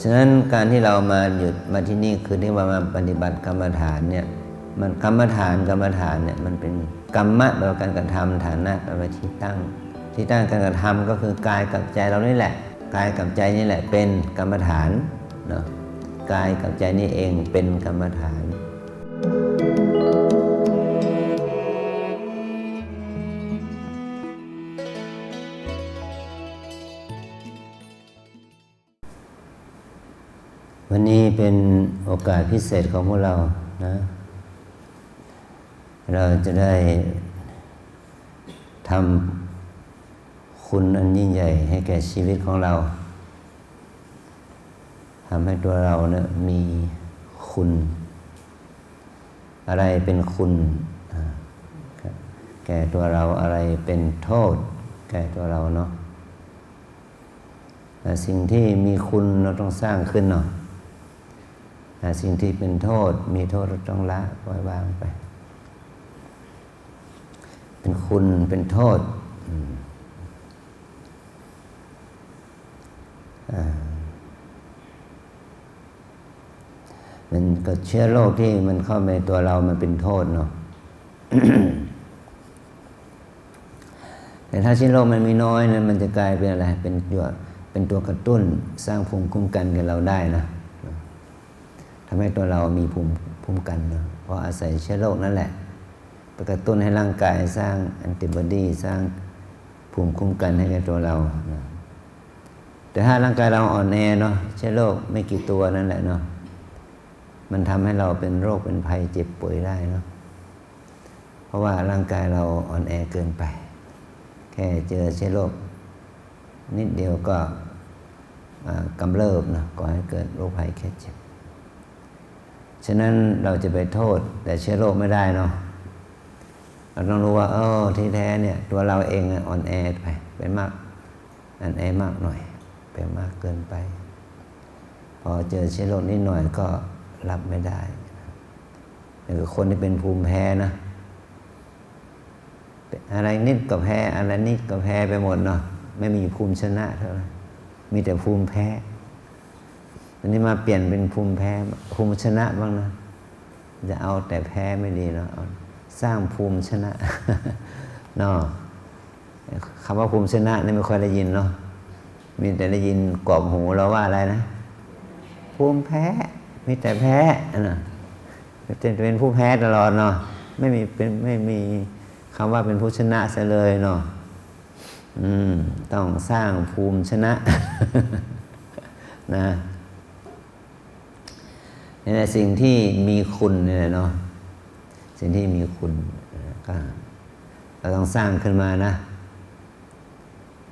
ฉะนั้นการที่เรามาหยุดมาที่นี่คือที่ว่ามาปฏิบัติกรรมฐานเนี่ยมันกรรมฐานเนี่ยมันเป็นกรรมะแปลว่าการกระทำฐานะแปลว่าที่ตั้งการกระทำก็คือกายกับใจเรานี่แหละกายกับใจนี่แหละเป็นกรรมฐานเนาะกายกับใจนี่เองเป็นกรรมฐานวันนี้เป็นโอกาสพิเศษของพวกเรานะเราจะได้ทำคุณอันยิ่งใหญ่ให้แก่ชีวิตของเราทำให้ตัวเราเนี่ยมีคุณอะไรเป็นคุณแก่ตัวเราอะไรเป็นโทษแก่ตัวเราเนาะสิ่งที่มีคุณเราต้องสร้างขึ้นเนาะสิ่งที่เป็นโทษมีโทษเราต้องละปล่อยวางไปเป็นคุณเป็นโทษมันก็เชื้อโรคที่มันเข้าในตัวเรามันเป็นโทษเนาะ แต่ถ้าเชื้อโรคมันมีน้อยนั้นมันจะกลายเป็นอะไรเป็นตัวกระตุ้นสร้างภูมิคุ้มกันกับเราได้นะทำให้ตัวเรามีภูมิคุ้มกันเนาะเพราะอาศัยเชื้อโรคนั่นแหละไปกระตุ้นให้ร่างกายสร้างแอนติบอดีสร้างภูมิคุ้มกันให้กับตัวเรานะแต่ถ้าร่างกายเราอ่อนแอเนาะเชื้อโรคไม่กี่ตัวนั่นแหละเนาะมันทำให้เราเป็นโรคเป็นภัยเจ็บป่วยได้เนาะเพราะว่าร่างกายเราอ่อนแอเกินไปแค่เจอเชื้อโรคนิดเดียวก็กำเริบนะก่อให้เกิดโรคภัยแค่เจ็บฉะนั้นเราจะไปโทษแต่เชื้อโรคไม่ได้เนาะเราต้องรู้ว่าที่แท้เนี่ยตัวเราเองอ่อนแอไปมากอ่อนแอมากหน่อยไปมากเกินไปพอเจอเชื้อโรคนิดหน่อยก็รับไม่ได้หรือคนที่เป็นภูมิแพ้นะอะไรนิดก็แพ้อะไรนิดก็แพ้ไปหมดเนาะไม่มีภูมิชนะเท่าไหร่มีแต่ภูมิแพ้อันนี้มาเปลี่ยนเป็นภูมิแพ้ภูมิชนะบ้างนะจะเอาแต่แพ้ไม่ดีเนาะสร้างภูมิชนะเนาะคำว่าภูมิชนะนี่ไม่ค่อยได้ยินเนาะมีแต่ได้ยินกรอบหูเราว่าอะไรนะภูมิแพ้มีแต่แพ้นะเป็นผู้แพ้ตลอดเนาะไม่มีคำว่าเป็นผู้ชนะซะเลยเนาะต้องสร้างภูมิชนะ นะนี่แหละสิ่งที่มีคุณนี่แหละเนาะสิ่งที่มีคุณก็เราต้องสร้างขึ้นมานะ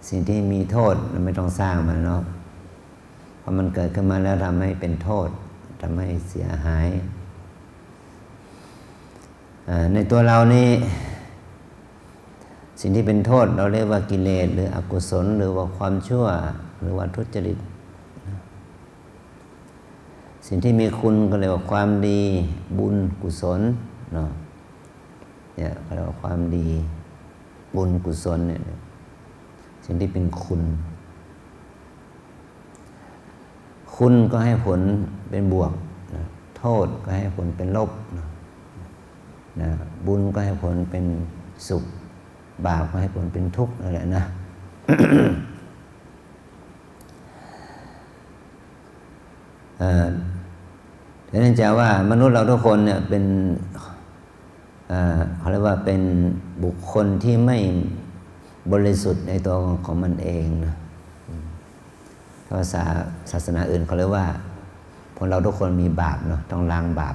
สิ่งที่มีโทษเราไม่ต้องสร้างมันเนาะเพราะมันเกิดขึ้นมาแล้วทำให้เป็นโทษทำให้เสียหายในตัวเรานี่สิ่งที่เป็นโทษเราเรียกว่ากิเลสหรืออกุศลหรือว่าความชั่วหรือว่าทุจริตสิ่งที่มีคุณก็เรียกว่าความดีบุญกุศลเนาะเนี่ยเขาเรียกว่าความดีบุญกุศลเนี่ยสิ่งที่เป็นคุณก็ให้ผลเป็นบวกนะโทษก็ให้ผลเป็นลบนะบุญก็ให้ผลเป็นสุขบาปก็ให้ผลเป็นทุกข์นั่นแหละนะ ดังนั้นจะว่ามนุษย์เราทุกคนเนี่ยเป็นเขาเรียกว่าเป็นบุคคลที่ไม่บริสุทธิ์ในตัวของมันเองนะภาษาศาสนาอื่นเขาเรียกว่าพวกเราทุกคนมีบาปเนาะต้องล้างบาป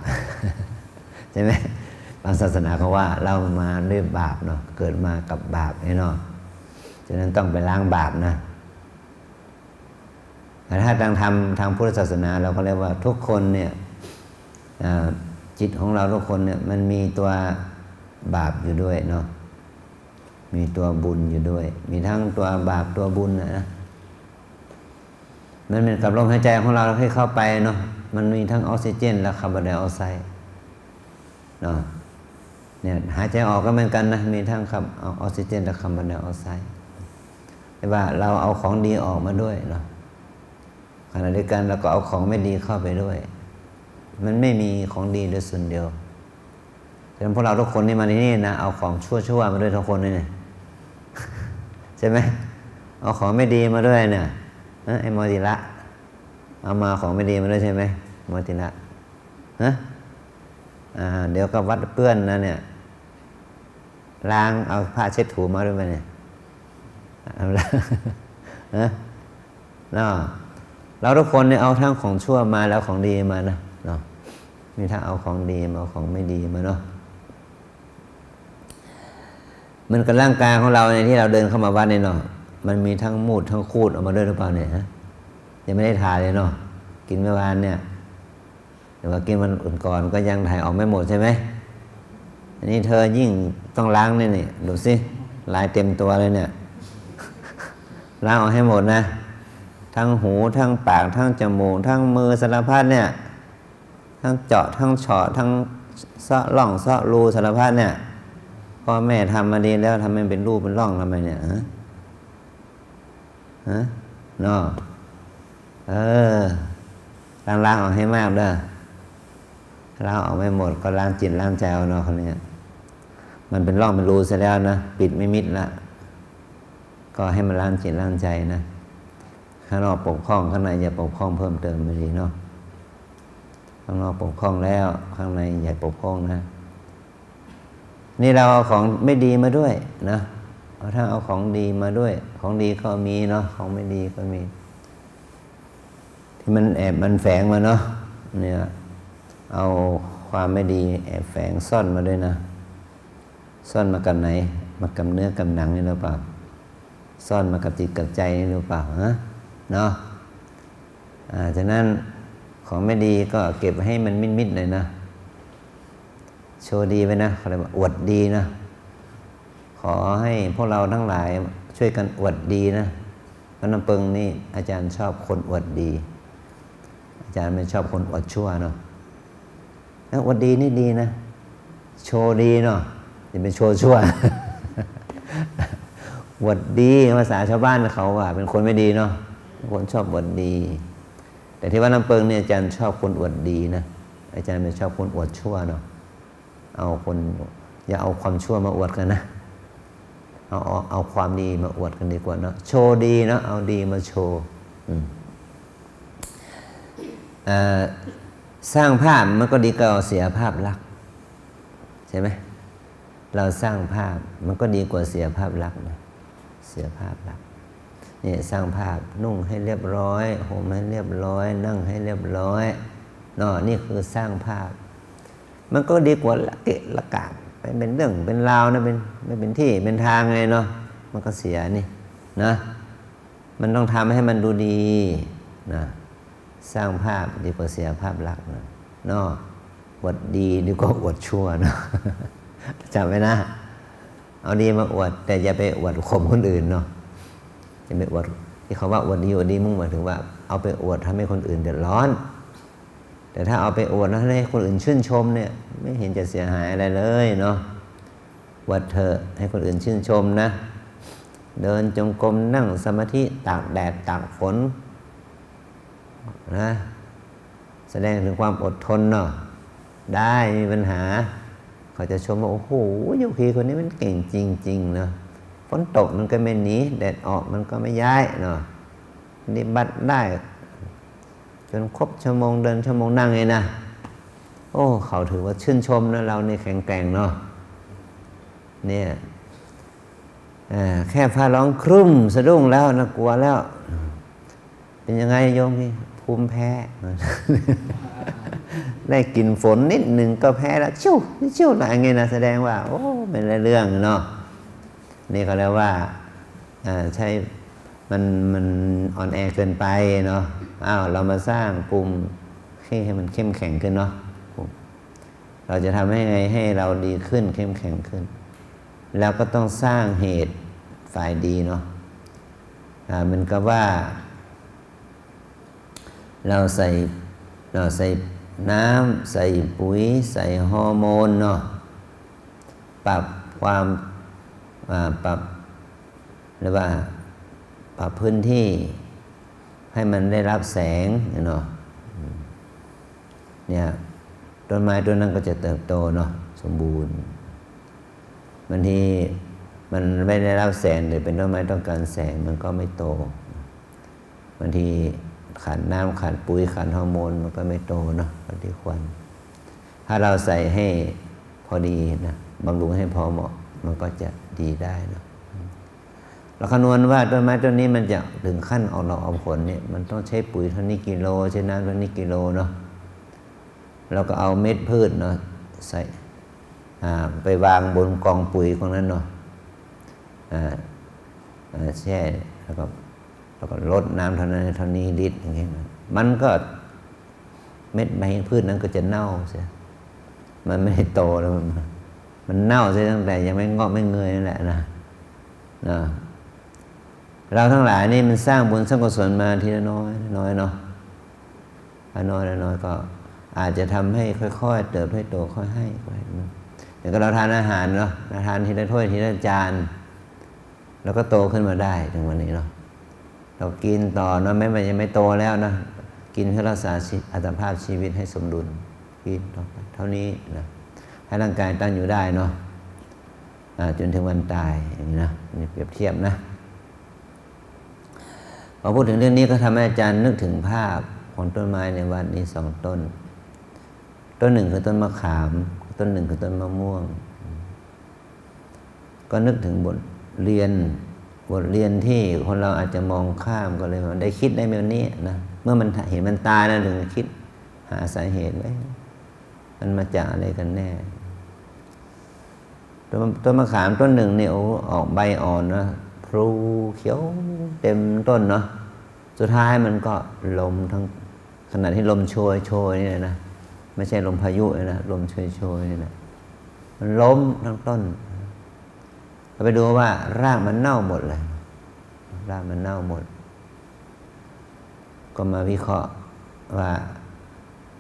ใช่ไหมบางศาสนาเขาว่าเรามาด้วยบาปเนาะเกิดมากับบาปเนาะฉะนั้นต้องไปล้างบาปนะแต่ถ้าทางพุทธศาสนาเราก็เรียกว่าทุกคนเนี่ยจิตของเราทุกคนเนี่ยมันมีตัวบาปอยู่ด้วยเนาะมีตัวบุญอยู่ด้วยมีทั้งตัวบาปตัวบุญนะมันเหมือนกับลมหายใจของเราให้เข้าไปเนาะมันมีทั้งออกซิเจนและคาร์บอนไดออกไซด์เนาะเนี่ยหายใจออกก็เหมือนกันนะมีทั้งออกซิเจนและคาร์บอนไดออกไซด์แต่ว่าเราเอาของดีออกมาด้วยเนาะ ขณะเดียวกันเราก็เอาของไม่ดีเข้าไปด้วยมันไม่มีของดีด้วยส่วนเดียวฉะนั้นพวกเราทุกคนนี่มาที่นี่นะเอาของชั่วๆมาด้วยทุกคนเลยเนี่ยใช่ไหมเอาของไม่ดีมาด้วยเนี่ยไอ้มอติละเอามาของไม่ดีมาด้วยใช่ไหมมอติละเดี๋ยวก็วัดเปื้อนนะเนี่ยล้างเอาผ้าเช็ดถูมาด้วยไหมเนี่ยเอาละเราทุกคนเนี่ยเอาทั้งของชั่วมาแล้วของดีมานะเนาะมีทั้งเอาของดีมาเอาของไม่ดีมาเนาะมันกับร่างกายของเราในที่เราเดินเข้ามาวัดเนี่ยเนาะมันมีทั้งมูดทั้งคูดออกมาด้วยหรือเปล่าเนี่ยฮะยังไม่ได้ถ่ายเลยเนาะกินเมื่อวานเนี่ยแต่ว่ากินมันอุ่นก่อนก็ยังถ่ายออกไม่หมดใช่ไหมอันนี้เธอยิ่งต้องล้างนี่ดูสิลายเต็มตัวเลยเนี่ยล้างออกให้หมดนะทั้งหูทั้งปากทั้งจมูกทั้งมือสารพัดเนี่ยทั้งเจาะทั้งเฉาะทั้งเซาะร่องเซาะรูสารพัดเนี่ยพ่อแม่ทำมาดีแล้วทำให้เป็นรูเป็นร่องทำไมเนี่ยเนาะล้างออกให้มากเด้อล้างออกไม่หมดก็ล้างจิตล้างใจเอาเนาะคนนี้มันเป็นร่องเป็นรูเสร็จแล้วนะปิดไม่มิดละก็ให้มันล้างจิตล้างใจนะข้างนอกปกคล้องข้างในอย่าปกคล้องเพิ่มเติมไม่ดีเนาะข้างนอกปกคล้องแล้วข้างในอย่าปกคล้องนะนี่เราเอาของไม่ดีมาด้วยนะถ้าเอาของดีมาด้วยของดีก็มีเนาะของไม่ดีก็มีที่มันแอบมันแฝงมาเนาะเนี่ยเอาความไม่ดีแอบแฝงซ่อนมาด้วยนะซ่อนมากับไหนมากับเนื้อกับหนังนี่หรือเปล่าซ่อนมากับจิตกับใจนี่หรือเปล่าเนาะฉะนั้นของไม่ดีก็เก็บให้มันมิดๆเลยนะโชว์ดีไปนะเขาเรียกว่าอวดดีนะขอให้พวกเราทั้งหลายช่วยกันอวดดีนะเพราะน้ำปึงนี่อาจารย์ชอบคนอวดดีอาจารย์ไม่ชอบคนอวดชั่วเนาะแล้วอวดดีนี่ดีนะโชว์ดีเนาะอย่าเป็นโชว์ชั่วอวดดีภาษาชาวบ้านเขาว่าเป็นคนไม่ดีเนาะคนชอบอวดดีแต่ที่ว่าน้ำเปิงเนี่ยอาจารย์ชอบคนอวดดีนะอาจารย์ไม่ชอบคนอวดชั่วเนาะอย่าเอาความชั่วมาอวดกันนะเอาความดีมาอวดกันดีกว่าเนาะโชว์ดีเนาะเอาดีมาโชว์สร้างภาพมันก็ดีกว่าเสียภาพลักษณ์ใช่ไหมเราสร้างภาพมันก็ดีกว่าเสียภาพลักษณ์นะเสียภาพลักษณ์นี่สร้างภาพนุ่งให้เรียบร้อยห่มให้เรียบร้อยนั่งให้เรียบร้อยเนาะนี่คือสร้างภาพมันก็ดีกว่าละเกะละกะไปเป็นเรื่องเป็นราวนะไม่เป็นที่เป็นทางไงเนาะมันก็เสียนี่นะมันต้องทำให้มันดูดีนะสร้างภาพดีกว่าเสียภาพลักษณ์นะเนาะอวดดีดีกว่าอวดชั่วเนาะจำไว้นะเอาดีมาอวดแต่อย่าไปอวดข่มคนอื่นเนาะอย่าไปอวดที่เขาว่าอวดดีมุ่งหมายถึงว่าเอาไปอวดทำให้คนอื่นเดือดร้อนแต่ถ้าเอาไปอวดแล้วให้คนอื่นชื่นชมเนี่ยไม่เห็นจะเสียหายอะไรเลยเนาะอวดเถอะให้คนอื่นชื่นชมนะเดินจงกรมนั่งสมาธิตากแดดตากฝนนะแสดงถึงความอดทนเนาะได้มีปัญหาเขาจะชมว่าโอ้โหโยคีคนนี้มันเก่งจริงๆเนาะฝนตกมันก็ไม่หนีแดดออกมันก็ไม่ย้ายเนาะปฏิบัติได้จนครบชั่วโมงเดินชั่วโมงนั่งเลยนะโอ้เขาถือว่าชื่นชมนะเราเนี่ยแข็งแกร่งเนาะเนี่ยแค่ฟ้าร้องครึ้มสะดุ้งแล้วนะกลัวแล้วเป็นยังไงโยมพี่ภูมิแพ้ ได้กลิ่นฝนนิดหนึ่งก็แพ้แล้วชิวอะไรเงี้ยนะแสดงว่าโอ้เป็นเรื่องเนาะนี่เขาเรียกว่าใช้มันอ่อนแอเกินไปเนาะเรามาสร้างภูมิให้มันเข้มแข็งขึ้นเนาะเราจะทำให้ไงให้เราดีขึ้นเข้มแข็งขึ้นแล้วก็ต้องสร้างเหตุฝ่ายดีเนาะมันก็ว่าเราใส่น้ำใส่ปุ๋ยใส่ฮอร์โมนเนาะปรับความปรับหรือว่าปรับพื้นที่ ให้มันได้รับแสงเนาะเนี่ยต้นไม้ต้นนั้นก็จะเติบโตเนาะสมบูรณ์บางทีมันไม่ได้รับแสงหรือเป็นต้นไม้ต้องการแสงมันก็ไม่โตบางทีขาดน้ำขาดปุ๋ยขาดฮอร์โมนมันก็ไม่โตเนาะปฏิควรถ้าเราใส่ให้พอดีนะบำรุงให้พอเหมาะมันก็จะดีได้เนาะเราคำนวณว่าต้นไม้ต้นนี้มันจะถึงขั้นออกดอกออกผลเนี่ยมันต้องใช้ปุ๋ยเท่านี้กิโลใช้น้ำเท่านี้กิโลเนาะเราก็เอาเม็ดพืชเนาะใส่ไปวางบนกองปุ๋ยของนั้นเนาะแช่แล้วก็ลดน้ำเท่านั้นเท่านี้ลิตรอย่างเงี้ยมันก็เม็ดใบพืชนั้นก็จะเน่าเสียมันไม่โตแล้วมันเน่าเสียตั้งแต่ยังไม่งอกไม่เงยนั่นแหละนะเราทั้งหลายนี่มันสร้างบุญสร้างกุศลมาทีละน้อยน้อยเนาะน้อยน้อยก็อาจจะทำให้ค่อยๆเติบให้โตค่อยให้อย่างก็เราทานอาหารเนาะทานทีละถ้วยทีละจานแล้วก็โตขึ้นมาได้ถึงวันนี้เนาะเรากินต่อเนาะแม้มันยังไม่โตแล้วนะกินเพื่อรักษาอัตภาพชีวิตให้สมดุลกินต่อไปเท่านี้นะให้ร่างกายตั้งอยู่ได้เนาะจนถึงวันตายอย่างนี้นะนี่เปรียบเทียบนะพอพูดถึงเรื่องนี้ก็ทำให้อาจารย์นึกถึงภาพของต้นไม้ในวัดนี้2 ต้นหนึ่งคือต้นมะขามต้นหนึ่งคือต้นมะม่วงก็นึกถึงบทเรียนที่คนเราอาจจะมองข้ามก็เลยได้คิดได้แบบนี้นะเมื่อมันเห็นมันตายนะถึงคิดหาสาเหตุไว้มันมาจากอะไรกันแน่ต้นมะขามต้นหนึ่งเนี่ยออกใบอ่อนนะพลูเขียวเต็มต้นเนาะสุดท้ายมันก็ลมทั้งขณะที่ลมโชยนี่นะไม่ใช่ลมพายุนะลมโชยนี่นะมันล้มทั้งต้นเราไปดูว่ารากมันเน่าหมดเลยรากมันเน่าหมดก็มาวิเคราะห์ว่า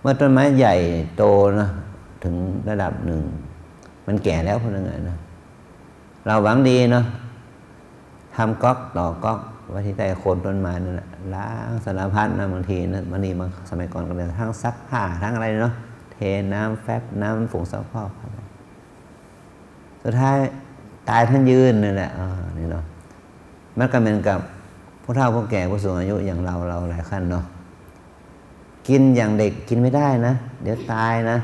เมื่อต้นไม้ใหญ่โตนะถึงระดับหนึ่งมันแก่แล้วคนนึงนะเราหวังดีเนาะทำก๊อกต่อก๊อกไว้ที่ใต้โคนต้นไม้นั่นแหละล้างสารพัดนะบางทีนะบางทีมาสมัยก่อนก็เลยทั้งซักผ้าทั้งอะไรเนาะเทน้ำแฟบน้ำผงซักฟอกสุดท้ายตายท่านยืนนั่นแหละนี่เนาะมันก็เหมือนกับผู้เฒ่าผู้แก่ผู้สูงอายุอย่างเราหลายขั้นเนาะกินอย่างเด็กกินไม่ได้นะเดี๋ยวตายนะ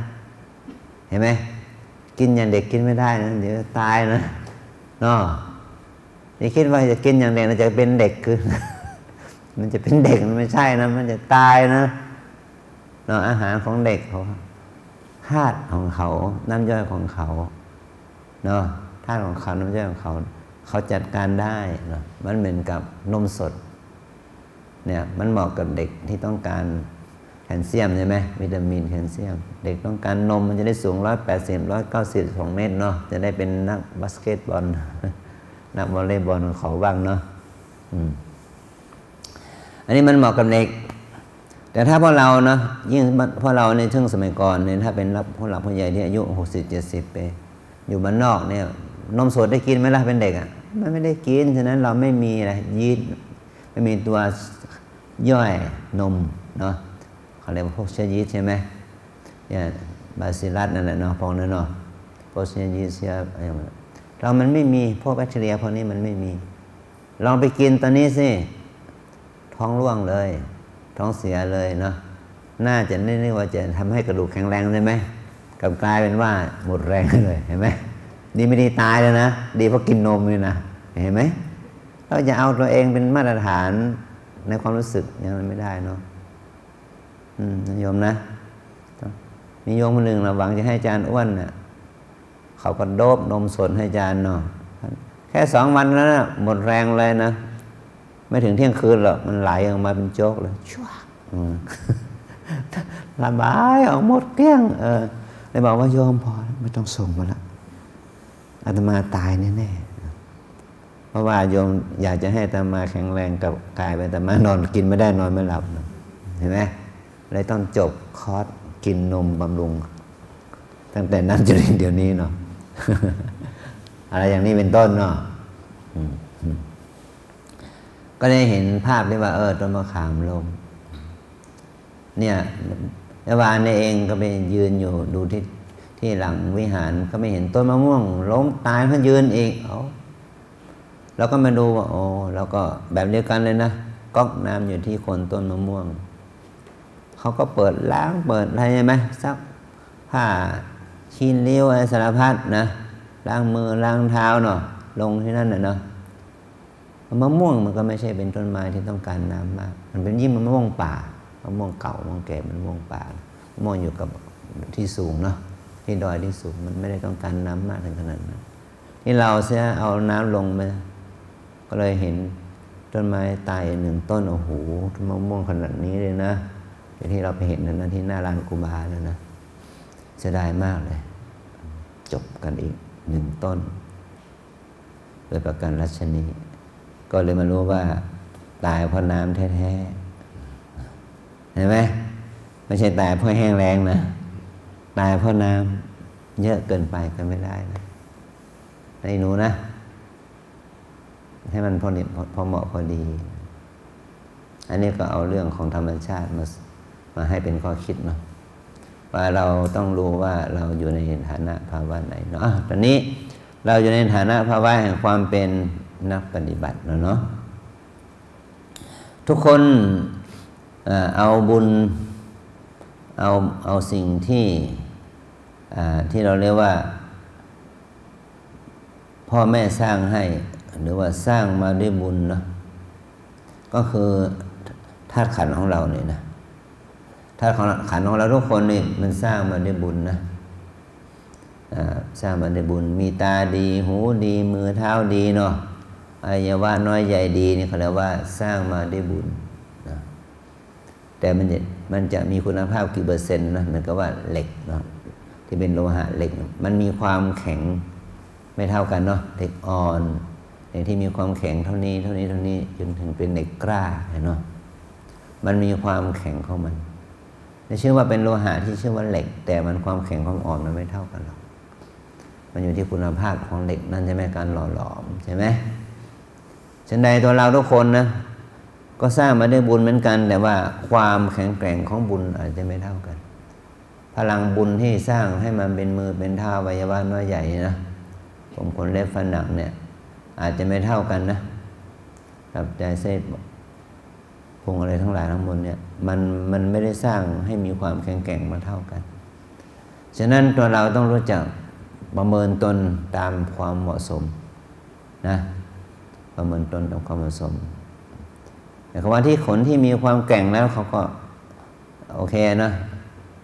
เห็นไหมกินอย่างเด็กกินไม่ได้นะเดี๋ยวตายนะเนาะอย่าคิดว่าจะกินอย่างเด็กมันจะเป็นเด็กคือ มันจะเป็นเด็กมันไม่ใช่นะมันจะตายนะเนาะอาหารของเด็กเขาธาตุของเขาน้ำย่อยของเขาเนาะธาตุของเขาน้ำย่อยของเขาจัดการได้เนาะมันเหมือนกับนมสดเนี่ยมันเหมาะกับเด็กที่ต้องการแคลเซียมใช่ไหมวิตามินแคลเซียมเด็กต้องการนมมันจะได้สูง180-192 เมตรเนาะจะได้เป็นนักบาสเกตบอลนักวอลเลย์บอลของเขาบ้างเนาะอันนี้มันเหมาะกับเด็กแต่ถ้าพวกเราเนาะยิ่งพวกเราในช่วงสมัยก่อนเนี่ยถ้าเป็นผู้หลักผู้ใหญ่ที่อายุ60-70 ปีอยู่บ้านนอกเนี่ยนมสดได้กินไหมล่ะเป็นเด็กอ่ะมันไม่ได้กินฉะนั้นเราไม่มีอะไรยีสต์ไม่มีตัวย่อยนมเนาะเขาเรียกว่าพวกเชื้อยีสต์ใช่ไหมเนี่ยบาซิลัสนั่นแหละเนาะพวกนั้นเนาะพวกเชื้อยีสต์เชื้ออะไรเรามันไม่มีพวกแบคทีเรียพวกนี้มันไม่มีลองไปกินตอนนี้สิท้องร่วงเลยท้องเสียเลยเนาะน่าจะนี่ว่าจะทำให้กระดูกแข็งแรงใช่ไหมกลับกลายเป็นว่าหมดแรงเลยเห็นไหมดีไม่ดีตายเลยนะดีเพราะกินนมเลยนะเห็นไหมเราจะเอาตัวเองเป็นมาตรฐานในความรู้สึกอย่างนั้นไม่ได้เนาะโยมนะมีโยมคนหนึ่งเราหวังจะให้อาจารย์อ้วนน่ะเขาก็โดบนมสดให้อาจารย์เนาะแค่2 วันแล้วนะหมดแรงเลยนะไม่ถึงเที่ยงคืนหรอกมันไหลออกมาเป็นโจ๊กเลยชั่วระบายออกหมดเกลี้ยงเลยบอกว่าโยมพอไม่ต้องส่งมาละอาตมาตายแน่ๆเพราะว่าโยมอยากจะให้อาตมาแข็งแรงกับกายไปอาตมานอนกินไม่ได้นอนไม่หลับเห็นไหมเลยต้องจบคอร์สกินนมบำรุงตั้งแต่นั้นจนถึงเดี๋ยวนี้เนาะ อะไรอย่างนี้เป็นต้นเนาะ ก็ได้เห็นภาพที่ว่าต้นมะขามล้มเนี่ยเมื่อวานนี้เองก็ไปยืนอยู่ดูที่หลังวิหารก็ไม่เห็นต้นมะม่วงล้มตายเพราะยืนเองเราก็มาดูว่าแล้วก็แบบเดียวกันเลยนะก๊อกน้ำอยู่ที่โคนต้นมะม่วงเขาก็เปิดล้างเปิดอะไรใช่ไหมซักผ้าขี้ริ้วอะไรสารพัดนะล้างมือล้างเท้าเนาะลงที่นั่นเนาะมะม่วงมันก็ไม่ใช่เป็นต้นไม้ที่ต้องการน้ำมากมันเป็นยิ่งมะม่วงป่ามะม่วงเก่ามะม่วงแก่มันมะม่วงป่ามะม่วงอยู่กับที่สูงเนาะที่ดอยที่สูงมันไม่ได้ต้องการน้ำมากถึงขนาดนั้นที่เราเสียเอาน้ำลงมาก็เลยเห็นต้นไม้ตายหนึ่งต้นโอ้โหมะม่วงขนาดนี้เลยนะที่เราไปเห็นนั้นที่หน้าลานกุบาแล้วนะเสียดายมากเลยจบกันอีกหนึ่งต้นโดยประการรัชนีก็เลยมารู้ว่าตายเพราะน้ำแท้ๆเห็นไหมไม่ใช่ตายเพราะแห้งแล้งนะตายเพราะน้ำเยอะเกินไปก็ไม่ได้นะไอ้หนูนะให้มันพอเหมาะพอดีอันนี้ก็เอาเรื่องของธรรมชาติมาให้เป็นข้อคิดเนาะว่าเราต้องรู้ว่าเราอยู่ในฐานะภาวะไหนเนาะตอนนี้เราอยู่ในฐานะภาวะแห่งความเป็นนักปฏิบัติเนาะทุกคนเอาบุญเอาสิ่งที่เราเรียกว่าพ่อแม่สร้างให้หรือว่าสร้างมาด้วยบุญเนาะก็คือธาตุขันธ์ของเราเนี่ยนะธาตุขันธ์ของเราทุกคนนี่มันสร้างมาด้วยบุญนะสร้างมาด้วยบุญมีตาดีหูดีมือเท้าดีเนาะอวัยวะน้อยใหญ่ดีนี่เขาเรียกว่าสร้างมาด้วยบุญนะแต่มันจะมีคุณภาพกี่เปอร์เซ็นต์นะเหมือนกับว่าเหล็กเนาะที่เป็นโลหะเหล็กมันมีความแข็งไม่เท่ากันเนาะเหล็กอ่อนเหล็กที่มีความแข็งเท่านี้จนถึงเป็นเหล็กกล้าเนาะมันมีความแข็งของมันไม่เชื่อว่าเป็นโลหะที่ชื่อว่าเหล็กแต่มันความแข็งความอ่อนมันไม่เท่ากันหรอกมันอยู่ที่คุณภาพของเหล็กนั่นใช่ไหมการหล่อหลอมใช่ไหมฉันใดตัวเราทุกคนนะก็สร้างมาด้วยบุญเหมือนกันแต่ว่าความแข็งแกร่งของบุญอาจจะไม่เท่ากันพลังบุญที่สร้างให้มันเป็นมือเป็นเท้าอวัยวะน้อยใหญ่นะผมขนเล็บฟันหนังเนี่ยอาจจะไม่เท่ากันนะตับใจเส้นพุงอะไรทั้งหลายทั้งหมดเนี่ยมันไม่ได้สร้างให้มีความแข็งแกร่งมาเท่ากันฉะนั้นตัวเราต้องรู้จักประเมินตนตามความเหมาะสมนะประเมินตนตามความเหมาะสมแต่คำว่าที่ขนที่มีความแกร่งแล้วเขาก็โอเคนะ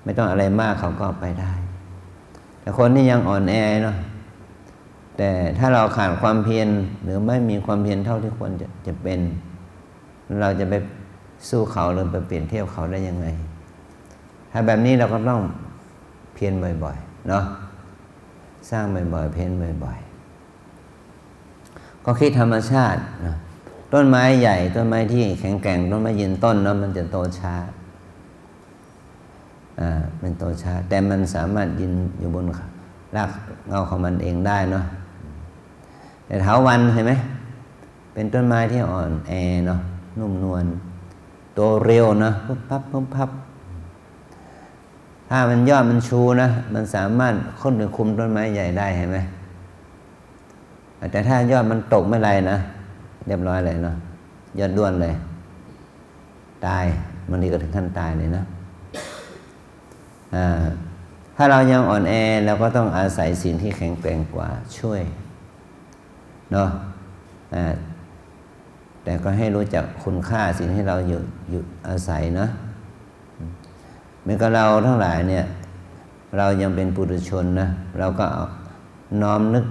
ไม่ต้องอะไรมากเขาก็ไปได้แต่คนที่ยังอ่อนแอเนาะแต่ถ้าเราขาดความเพียรหรือไม่มีความเพียรเท่าที่ควรจะเป็นเราจะไปสู้เขาหรือไปเปลี่ยนเทียบเขาได้ยังไงถ้าแบบนี้เราก็ต้องเพียรบ่อยๆเนาะสร้างบ่อยๆเพียรบ่อยๆก็คิดธรรมชาตินะต้นไม้ใหญ่ต้นไม้ที่แข็งแกร่งต้นไม้ยืนต้นเนาะมันจะโตช้ามันโตช้าแต่มันสามารถยืนอยู่บนรากเงาของมันเองได้เนาะแต่เถาวัลย์เห็นไหมเป็นต้นไม้ที่อ่อนแอเนาะนุ่มนวลโตเร็วนะปุ๊บพับถ้ามันยอดมันชูนะมันสามารถค้นหรือคุมต้นไม้ใหญ่ได้เห็นไหมแต่ถ้ายอดมันตกไม่ไรนะเรียบร้อยเลยเนาะยอดด้วนเลยตายบางทีก็ถึงขั้นตายเลยนะถ้าเรายังอ่อนแอเราก็ต้องอาศัยสิ่งที่แข็งแกร่งกว่าช่วยเนาะแต่ก็ให้รู้จักคุณค่าสิ่งที่เราอยู่อาศัยนะเหมือนกับเราทั้งหลายเนี่ยเรายังเป็นปุถุชนนะเราก็น้อมนึก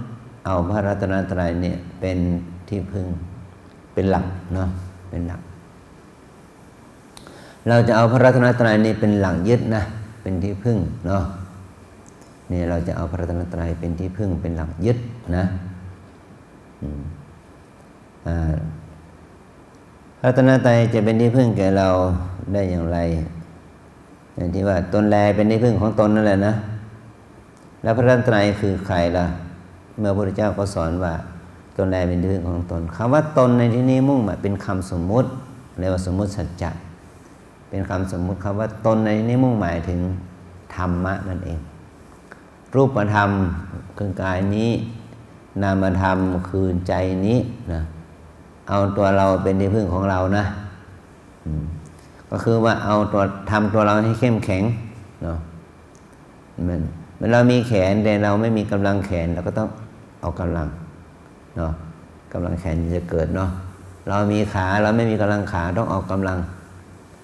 เอาพระรัตนตรัยเนี่ยเป็นที่พึ่งเป็นหลักเนาะเป็นหลักเราจะเอาพระรัตนตรัยนี่เป็นหลักยึดนะเป็นที่พึ่งเนาะนี่เราจะเอาพระรัตนตรัยเป็นที่พึ่งเป็นหลักยึดนะพระรัตนตรัยจะเป็นที่พึ่งแก่เราได้อย่างไรอย่างที่ว่าตนแลเป็นที่พึ่งของตนนั่นแหละนะแล้วพระรัตนตรัยคือใครล่ะเมื่อพระพุทธเจ้าก็สอนว่าต ตนใดเป็นที่พึ่งของตนคำว่าตนในที่นี้มุ่งหมายเป็นคำสมมุติเรียกว่าสมมุติสัจจะเป็นคำสมมุติคำว่าตนในที่นี้มุ่งหมายถึงธรรมะนั่นเองรูปธรรมคือกายนี้นามธรรมคือใจนี้นะเอาตัวเราเป็นที่พึ่งของเรานะก็คือว่าเอาตัวทำตัวเราให้เข้มแข็งเนาะมันเรามีแขนแต่เราไม่มีกำลังแขนเราก็ต้องเอากำลังเนาะกำลังแขนจะเกิดเนาะเรามีขาเราไม่มีกำลังขาต้องออกกำลัง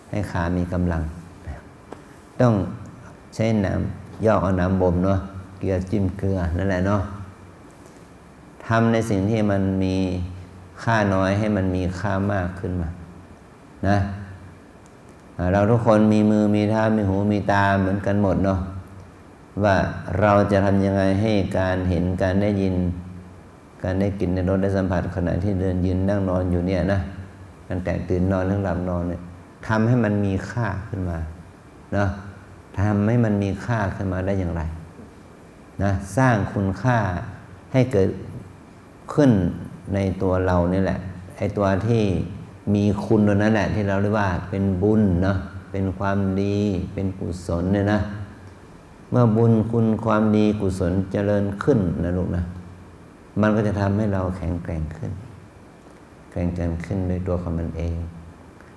ให้ขามีกำลังต้องใช้น้ำยอกเอาน้ำบ่มเนาะเกลือจิ้มเกลือนั่นแหละเนาะทำในสิ่งที่มันมีค่าน้อยให้มันมีค่ามากขึ้นมานะเราทุกคนมีมือมีเท้ามีหูมีตาเหมือนกันหมดเนาะว่าเราจะทำยังไงให้การเห็นการได้ยินการได้กลิ่นได้รสได้สัมผัสขณะที่เดินยืนนั่งนอนอยู่เนี่ยนะการแตกตื่นนอนทั้งหลับนอนเนี่ยทำให้มันมีค่าขึ้นมาเนาะทำให้มันมีค่าขึ้นมาได้อย่างไรนะสร้างคุณค่าให้เกิดขึ้นในตัวเรานี่แหละไอ้ตัวที่มีคุณตัวนั้นแหละที่เราเรียกว่าเป็นบุญเนาะเป็นความดีเป็นกุศลเนี่ยนะเมื่อบุญคุณความดีกุศลเจริญขึ้นนะลูกนะมันก็จะทำให้เราแข็งแกร่งขึ้นแข็งแกร่งขึ้นโดยตัวของมันเอง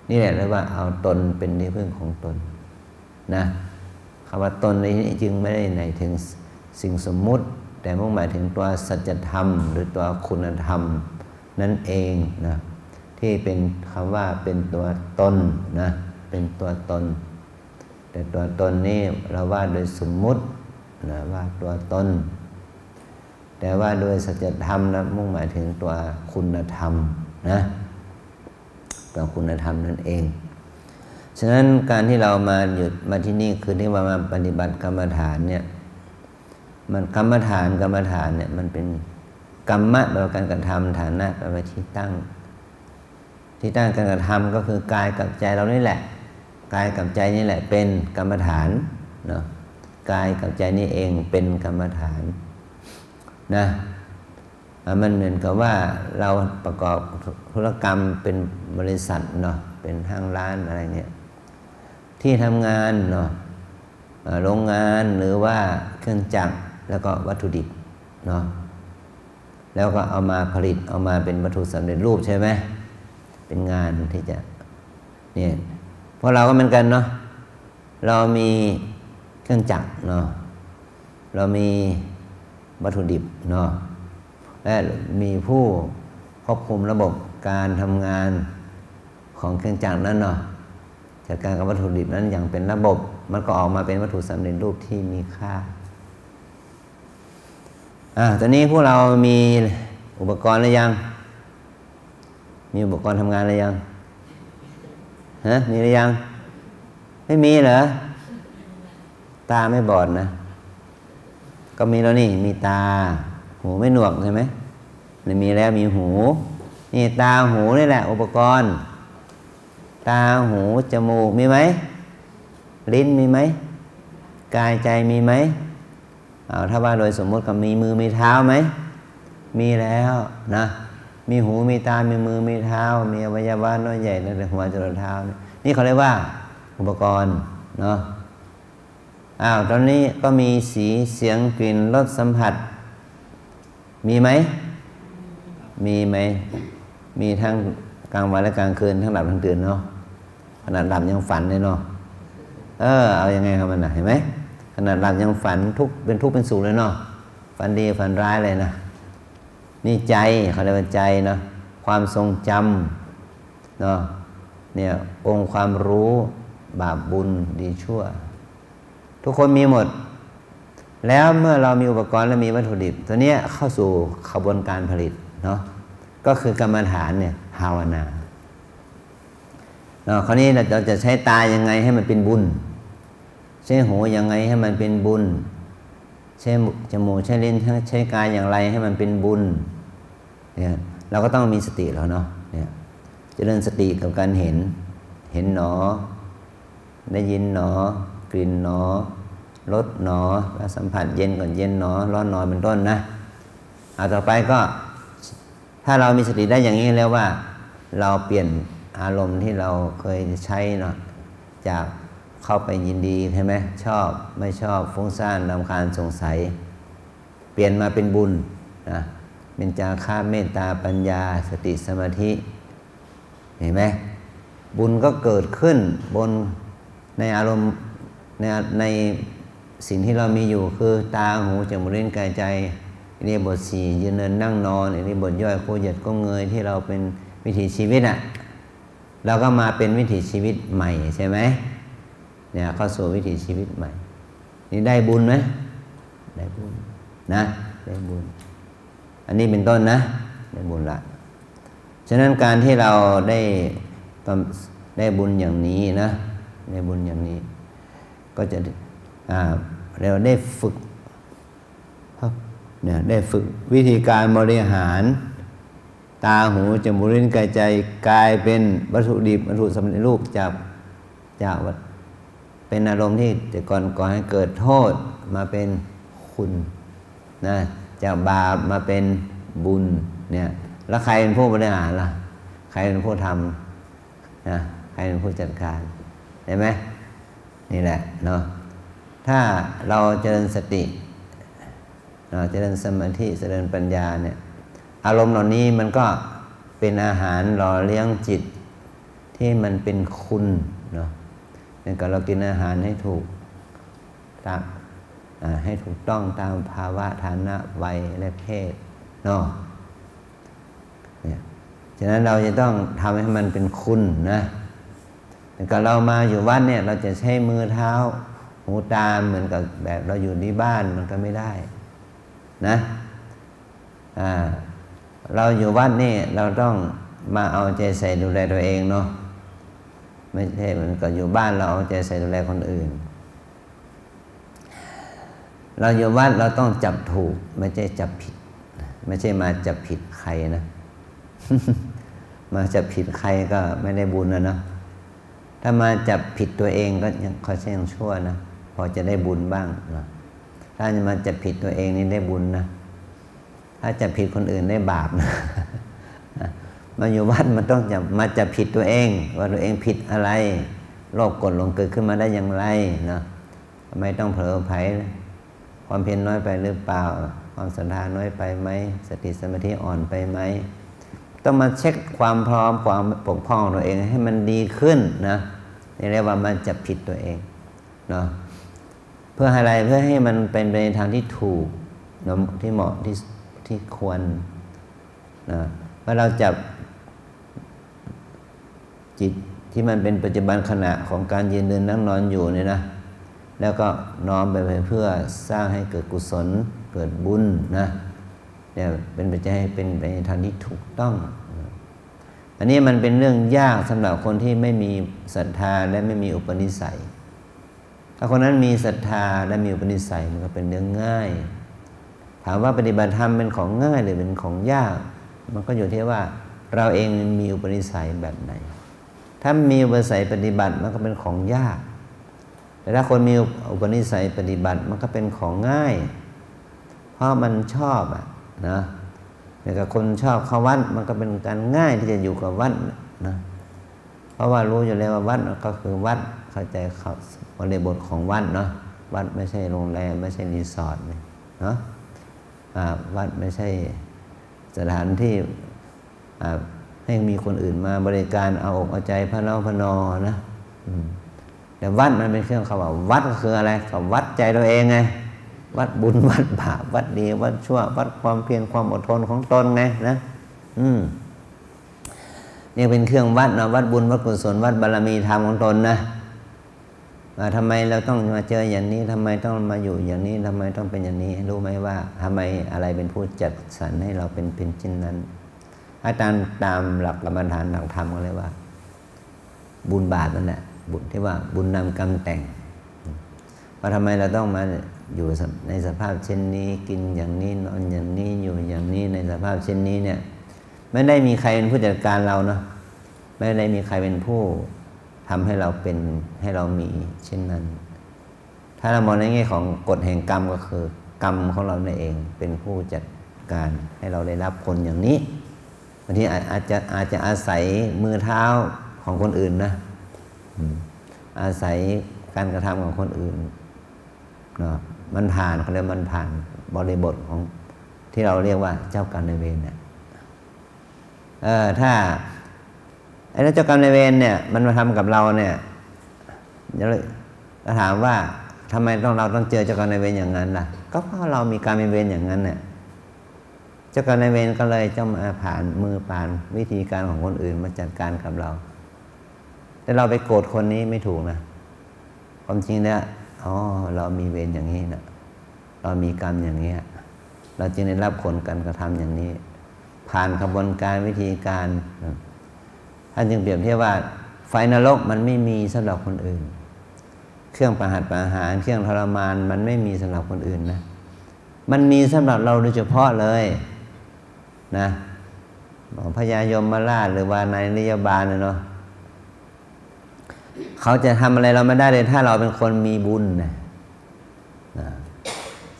นี่แหละเรียกว่าเอาตนเป็นที่พึ่งของตนนะคำว่าตนในนี้จึงไม่ได้ในถึงสิ่งสมมุติแต่มุ่งหมายถึงตัวสัจธรรมหรือตัวคุณธรรมนั่นเองนะที่เป็นคำว่าเป็นตัวตนนะเป็นตัวตนแต่ตัวตนนี่เราว่าโดยสมมุตินะว่าตัวตนแต่ว่าโดยสัจธรรมนะมุ่งหมายถึงตัวคุณธรรมนะตัวคุณธรรมนั่นเองฉะนั้นการที่เรามาหยุดมาที่นี่คือที่ว่ามาปฏิบัติกรรมฐานเนี่ยมันกรรมฐานเนี่ยมันเป็นกรรมะแปลว่าการกระทำฐานะแปลว่าที่ตั้งการกระทำก็คือกายกับใจเรานี่แหละกายกับใจนี่แหละเป็นกรรมฐานเนาะกายกับใจนี่เองเป็นกรรมฐานนะมันเหมือนกับว่าเราประกอบธุรกรรมเป็นบริษัทเนาะเป็นห้างร้านอะไรเงี้ยที่ทำงานเนาะโรงงานหรือว่าเครื่องจักรแล้วก็วัตถุดิบเนาะแล้วก็เอามาผลิตเอามาเป็นวัตถุสำเร็จรูปใช่ไหมเป็นงานที่จะเนี่ยพวกเราก็เหมือนกันเนาะเรามีเครื่องจักรเนาะเรามีวัตถุดิบเนาะและมีผู้ควบคุมระบบการทำงานของเครื่องจักรนั้นเนาะจัดการกับวัตถุดิบนั้นอย่างเป็นระบบมันก็ออกมาเป็นวัตถุสำเร็จรูปที่มีค่าตอนนี้พวกเรามีอุปกรณ์หรือยังมีอุปกรณ์ทำงานหรือยังมีหรือยังไม่มีเหรอตาไม่บอดนะก็มีแล้วนี่มีตาหูไม่หนวกใช่ไหมมีแล้วมีหูนี่ตาหูนี่แหละอุปกรณ์ตาหูจมูกมีไหมลิ้นมีไหมกายใจมีไหมถ้าว่าโดยสมมติก็มีมือมีเท้าไหมมีแล้วนะมีหูมีตามีมือมีเท้ามีอวัยวะน้อยใหญ่ตั้งแต่หัวจรดเท้านี่เขาเรียกว่าอุปกรณ์เนาะตอนนี้ก็มีสีเสียงกลิ่นรสสัมผัสมีไหมมีทั้งกลางวันและกลางคืนทั้งหลับทั้งตื่นเนาะขนาดหลับยังฝันเลยเนาะเอายังไงครับมันเห็นไหมขนาดหลับยังฝันทุกข์เป็นสุขเลยเนาะฝันดีฝันร้ายเลยนะนี่ใจเขาเรียกว่าใจเนาะความทรงจำเนาะเนี่ยองค์ความรู้บาปบุญดีชั่วทุกคนมีหมดแล้วเมื่อเรามีอุปกรณ์และมีวัตถุดิบตัวนี้เข้าสู่ขบวนการผลิตเนาะก็คือกรรมฐานเนี่ยภาวนาคราวนี้เราจะใช้ตายังไงให้มันเป็นบุญใช้หูยังไงให้มันเป็นบุญใช้จมูกใช้ลิ้นใช้กายอย่างไรให้มันเป็นบุญเนี่ยเราก็ต้องมีสติแล้วเนาะเนี่ยเจริญสติกับการเห็นหนอได้ยินหนอกลิ่นหนอรสหนอสัมผัสเย็นก่อนเย็นหนอร้อนหนอเป็นต้นนะต่อไปก็ ถ้าเรามีสติได้อย่างนี้แล้วว่าเราเปลี่ยนอารมณ์ที่เราเคยใช้เนาะจากเข้าไปยินดีใช่ไหมชอบไม่ชอบฟุ้งซ่านรำคาญสงสัยเปลี่ยนมาเป็นบุญนะเป็นจาคะเมตตาปัญญาสติสมาธิเห็นไหมบุญก็เกิดขึ้นบนในอารมณ์ในสิ่งที่เรามีอยู่คือตาหูจมูกลิ้นกายใจอันนี้บทสี่ยืนเดินนั่งนอนอันนี้บทย่อยคู่เหยียดก้มเงยที่เราเป็นวิถีชีวิตเราก็มาเป็นวิถีชีวิตใหม่ใช่ไหมเนี่ยเข้าสู่วิถีชีวิตใหม่นี่ได้บุญไหมได้บุญนะได้บุญอันนี้เป็นต้นนะได้บุญละฉะนั้นการที่เราได้บุญอย่างนี้นะได้บุญอย่างนี้ก็จะเราได้ฝึกเนี่ยได้ฝึกวิธีการบริหารตาหูจมูกลิ้นกายใจกลายเป็นวัตถุดิบวัตถุสำเร็จรูปจากเป็นอารมณ์ที่แต่ก่อนให้เกิดโทษมาเป็นคุณนะจากบาปมาเป็นบุญเนี่ยแล้วใครเป็นผู้บริหารล่ะใครเป็นผู้ทำนะใครเป็นผู้จัดการเห็นไหมนี่แหละเนาะถ้าเราเจริญสติเจริญสมาธิเจริญปัญญาเนี่ยอารมณ์เหล่านี้มันก็เป็นอาหารหล่อเลี้ยงจิตที่มันเป็นคุณเนาะในการเรากินอาหารให้ถูกตามให้ถูกต้องตามภาวะฐานะวัยและเพศเนาะเนี่ยฉะนั้นเราจะต้องทำให้มันเป็นคุณนะแต่ก็เรามาอยู่วัดเนี่ยเราจะใช้มือเท้าหูตาเหมือนกับแบบเราอยู่ที่บ้านมันก็ไม่ได้นะเราอยู่วัดนี่เราต้องมาเอาใจใส่ดูแลตัวเองเนาะไม่ใช่เหมือนกับอยู่บ้านเราเอาใจใส่ดูแลคนอื่นเราอยู่วัดเราต้องจับถูกไม่ใช่จับผิดไม่ใช่มาจับผิดใครนะ มาจับผิดใครก็ไม่ได้บุญนะถ้ามาจับผิดตัวเองก็ยังเขาใช้ยังชั่วนะพอจะได้บุญบ้างนะถ้าจะมาจับผิดตัวเองนี่ได้บุญนะถ้าจับผิดคนอื่นได้บาปนะมาอยู่วัดมันต้องมาจับผิดตัวเองว่าตัวเองผิดอะไรโลภโกรธหลงเกิดขึ้นมาได้อย่างไรนะทำไมต้องเผลอไผลความเพียรน้อยไปหรือเปล่าความศรัทธาน้อยไปไหมสติสมาธิอ่อนไปไหมต้องมาเช็คความพร้อมความปกป้องตัวเองให้มันดีขึ้นนะนี่เรียกว่ามันจับผิดตัวเองเนาะเพื่ออะไรเพื่อให้มันเป็นไปในทางที่ถูกที่เหมาะที่ควรนะเมื่อเราจับจิตที่มันเป็นปัจจุบันขณะของการยืนเดินนั่งนอนอยู่เนี่ยนะแล้วก็น้อมไปเพื่อสร้างให้เกิดกุศลเกิดบุญนะเนี่ยเป็นไปจะให้เป็นไปในทางที่ถูกต้องอันนี้มันเป็นเรื่องยากสำหรับคนที่ไม่มีศรัทธาและไม่มีอุปนิสัยถ้าคนนั้นมีศรัทธาและมีอุปนิสัยมันก็เป็นเรื่องง่ายถามว่าปฏิบัติธรรมเป็นของง่ายหรือเป็นของยากมันก็อยู่ที่ว่าเราเองมีอุปนิสัยแบบไหนถ้ามีอุปนิสัยปฏิบัติมันก็เป็นของยากแต่ถ้าคนมีอุปนิสัยปฏิบัติมันก็เป็นของง่ายเพราะมันชอบนะแต่กับคนชอบเข้าวัดมันก็เป็นการง่ายที่จะอยู่กับวัดนะเพราะว่ารู้อยู่แล้วว่าวัดก็คือวัดเข้าใจบริบทของวัดเนาะวัดไม่ใช่โรงแรมไม่ใช่รีสอร์ทเนาะวัดไม่ใช่สถานที่ให้มีคนอื่นมาบริการเอาอกเอาใจพระพนอนะแต่วัดมันเป็นเครื่องคำว่าวัดก็คืออะไรก็วัดใจตัวเองไงวัดบุญวัดบาปวัดดีวัดชั่ววัดความเพียรความอดทนของตนไงนะนี่เป็นเครื่องวัดนะวัดบุญวัดกุศลวัดบารมีธรรมของตนนะทำไมเราต้องมาเจออย่างนี้ทำไมต้องมาอยู่อย่างนี้ทำไมต้องเป็นอย่างนี้รู้ไหมว่าทำไมอะไรเป็นผู้จัดสรรให้เราเป็นเช่นนั้นอาจารย์ตามหลักกรรมฐานหลักธรรมก็เลยว่าบุญบาปนั่นแหละบุญที่ว่าบุญนำกรรมแต่งว่าทำไมเราต้องมาอยู่ในสภาพเช่นนี้กินอย่างนี้นอนอย่างนี้อยู่อย่างนี้ในสภาพเช่นนี้เนี่ยไม่ได้มีใครเป็นผู้จัดการเราเนาะไม่ได้มีใครเป็นผู้ทำให้เราเป็นให้เรามีเช่นนั้นถ้าเรามองในแง่ของกฎแห่งกรรมก็คือกรรมของเราเองเป็นผู้จัดการให้เราได้รับผลอย่างนี้ างทีอาจจะอาศัยมือเท้าของคนอื่นนะอาศัยการกระทำของคนอื่นเนาะมันผ่านเขาเรียกมันผ่านบริบทของที่เราเรียกว่าเจ้ากรรมนายเวรเนี่ยถ้าไอ้เจ้ากรรมนายเวรเนี่ยมันมาทำกับเราเนี่ยจะถามว่าทำไมเราต้องเจอเจ้ากรรมนายเวรอย่างนั้นล่ะก็เพราะเรามีกรรมนายเวรอย่างนั้นเนี่ยเจ้ากรรมนายเวรก็เลยจะมาผ่านมือผ่านวิธีการของคนอื่นมาจัดการกับเราแต่เราไปโกรธคนนี้ไม่ถูกนะความจริงเนี่ยเรามีเวรอย่างนี้นะเรามีกรรมอย่างนี้เราจึงได้รับผลการกระทำอย่างนี้ผ่านกระบวนการวิธีการท่านจึงเปรียบเทียบว่าไฟนรกมันไม่มีสำหรับคนอื่นเครื่องประหัตประหารเครื่องทรมานมันไม่มีสำหรับคนอื่นนะมันมีสำหรับเราโดยเฉพาะเลยนะพญายมราชหรือว่านายนิยบาลเนาะเขาจะทำอะไรเราไม่ได้เลยถ้าเราเป็นคนมีบุญนะ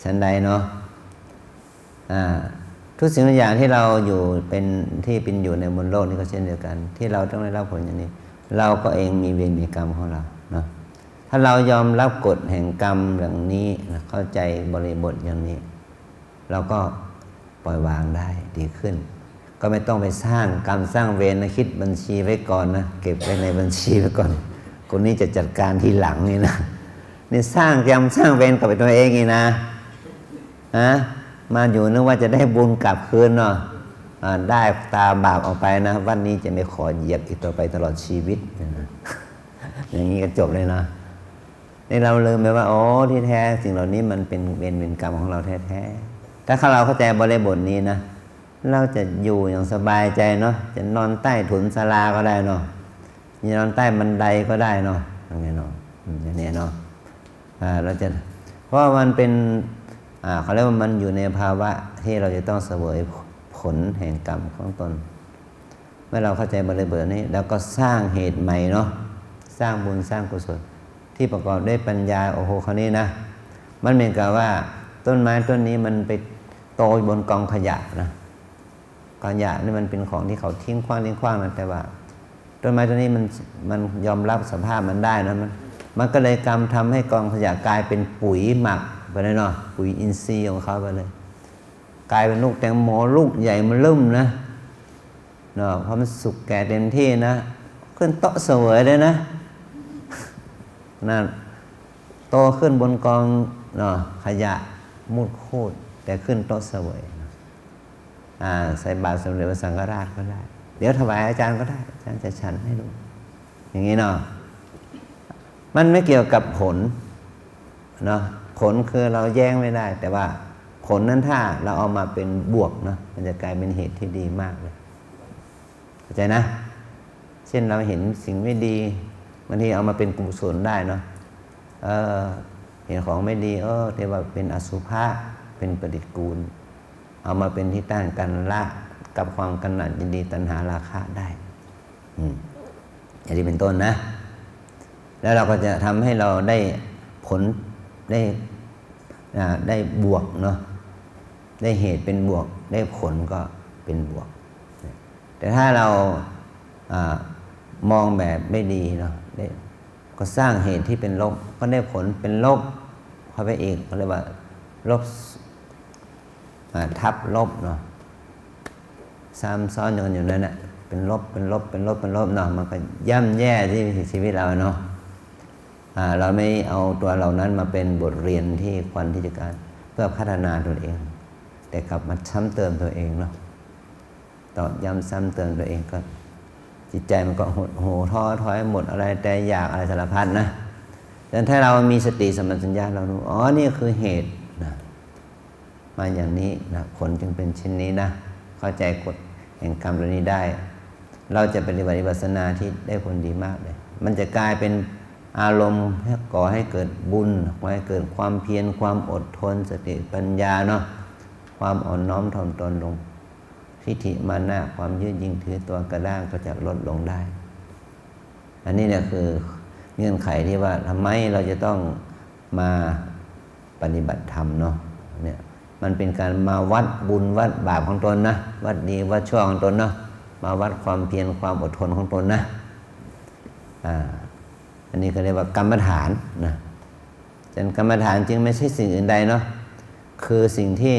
ฉันใดเนาะทุกสิ่งทุกอย่างที่เราอยู่เป็นอยู่ในบนโลกนี้ก็เช่นเดียวกันที่เราต้องได้รับผลอย่างนี้เราก็เองมีเวรมีกรรมของเราเนาะถ้าเรายอมรับกฎแห่งกรรมอย่างนี้เข้าใจบริบทอย่างนี้เราก็ปล่อยวางได้ดีขึ้นก็ไม่ต้องไปสร้างกรรมสร้างเวรนะคิดบัญชีไว้ก่อนนะเก็บไว้ในบัญชีไว้ก่อนคนนี้จะจัดการทีหลังนี่นะนี่สร้างกรรมสร้างเวรกับตัวเองนี่นะมาอยู่นึกว่าจะได้บุญกลับคืนเนาะได้ตาบาปออกไปนะวันนี้จะไม่ขอเหยียบอีกต่อไปตลอดชีวิตนะอย่างนี้ก็จบเลยนะนี่เราลืมไปว่าที่แท้สิ่งเหล่านี้มันเป็นเวรเป็นกรรมของเราแท้ๆถ้าเราเข้าใจบริบทนี้นะเราจะอยู่อย่างสบายใจเนาะจะนอนใต้ถุนศาลาก็ได้เนาะจะนอนใต้บันไดก็ได้เนาะอย่างนี้เนาะอย่างนี้เนาะเราจะเพราะมันเป็นเขาเรียกว่ามันอยู่ในภาวะที่เราจะต้องเสวยผลแห่งกรรมของตนเมื่อเราเข้าใจบริบทนี้แล้วก็สร้างเหตุใหม่เนาะสร้างบุญสร้างกุศลที่ประกอบด้วยปัญญาคราวนี้นะมันเหมือนกับว่าต้นไม้ต้นนี้มันไปโตบนกองขยะนะกองขยะนี่มันเป็นของที่เขาทิ้งขว้างนะแต่ว่าต้นไม้ต้นนี้มันยอมรับสภาพมันได้นะมันก็เลยกรรมทำให้กองขยะกลายเป็นปุ๋ยหมักไปเลยเนาะปุ๋ยอินทรีย์ของเขาไปเลยกลายเป็นลูกแตงโมลูกใหญ่มันลุ่มนะเนาะพอมันสุกแก่เต็มที่นะขึ้นโต๊ะเสวยเลยนะนั่นโตขึ้นบนกองเนาะขยะมุดโคตรแต่ขึ้นโต๊ะเสวยใส่บาตรสมเด็จพระสังฆราชก็ได้เดี๋ยวถวายอาจารย์ก็ได้อาจารย์จะฉันให้ดูอย่างนี้เนาะมันไม่เกี่ยวกับผลเนาะผลคือเราแย้งไม่ได้แต่ว่าผลนั้นถ้าเราเอามาเป็นบวกเนาะมันจะกลายเป็นเหตุที่ดีมากเลยเข้าใจนะเช่นเราเห็นสิ่งไม่ดีบางทีเอามาเป็นกุศลได้เนาะเห็นของไม่ดีแต่ว่าเป็นอสุภะเป็นปฏิกูลเอามาเป็นที่ตั้งกันละกับความกำหนัดยินดีตัณหาราคะได้อย่างนี้เป็นต้นนะแล้วเราก็จะทำให้เราได้ผลได้บวกเนาะได้เหตุเป็นบวกได้ผลก็เป็นบวกแต่ถ้าเรามองแบบไม่ดีเนาะก็สร้างเหตุที่เป็นลบก็ได้ผลเป็นลบเข้าไปอีกก็เรียกว่าลบทับลบเนาะซ้ำซ้อนกันอยู่นั่นแหละเป็นลบเนาะมันก็ย่ำแย่ที่ชีวิตเราเนาะเราไม่เอาตัวเหล่านั้นมาเป็นบทเรียนที่ควรที่จะการเพื่อพัฒนาตัวเองแต่กลับมาซ้ำเติมตัวเองเนาะตอกย้ำซ้ำเติมตัวเองก็จิตใจมันก็หดหู่ท้อถอยหมดอะไรแต่อยากอะไรสารพัดนะแต่ถ้าเรามีสติสัมปชัญญะเรารู้นี่คือเหตุนะมาอย่างนี้นะผลจึงเป็นเช่นนี้นะเข้าใจกฎแห่งกรรมตัวนี้ได้เราจะปฏิบัติวิปัสสนาที่ได้ผลดีมากเลยมันจะกลายเป็นอารมณ์ก่อให้เกิดบุญก่อให้เกิดความเพียรความอดทนสติปัญญาเนาะความอ่อนน้อมถ่อมตนลงทิฏฐิมานะความยืดยิ่งถือตัวกระด้างก็จะลดลงได้อันนี้เนี่ยคือเงื่อนไขที่ว่าทำไมเราจะต้องมาปฏิบัติธรรมเนาะเนี่ยมันเป็นการมาวัดบุญวัดบาปของตนนะวัดดีวัดชั่วของตนเนาะ มาวัดความเพียรความอดทนของตนนะอันนี้เขาเรียกว่ากรรมฐานนะฉะนั้นกรรมฐานจึงไม่ใช่สิ่งอื่นใดเนาะคือสิ่งที่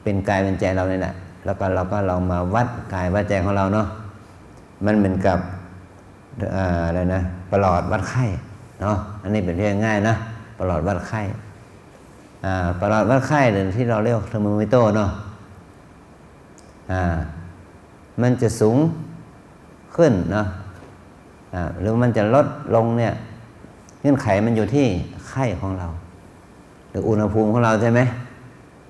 เป็นกายเป็นใจเราเนี่ยแหละแล้วก็เราก็ลองมาวัดกายวัดใจของเราเนาะมันเหมือนกับอะไรนะประหลอดวัดไข้เนาะอันนี้เป็นเรื่องง่ายนะประหลอดวัดไข้ประหลอดวัดไข้หรือที่เราเรียกเทอร์โมมิเตอร์เนาะมันจะสูงขึ้นเนาะหรือมันจะลดลงเนี่ยเงื่อนไขมันอยู่ที่ไข้ของเราหรืออุณหภูมิของเราใช่ไหม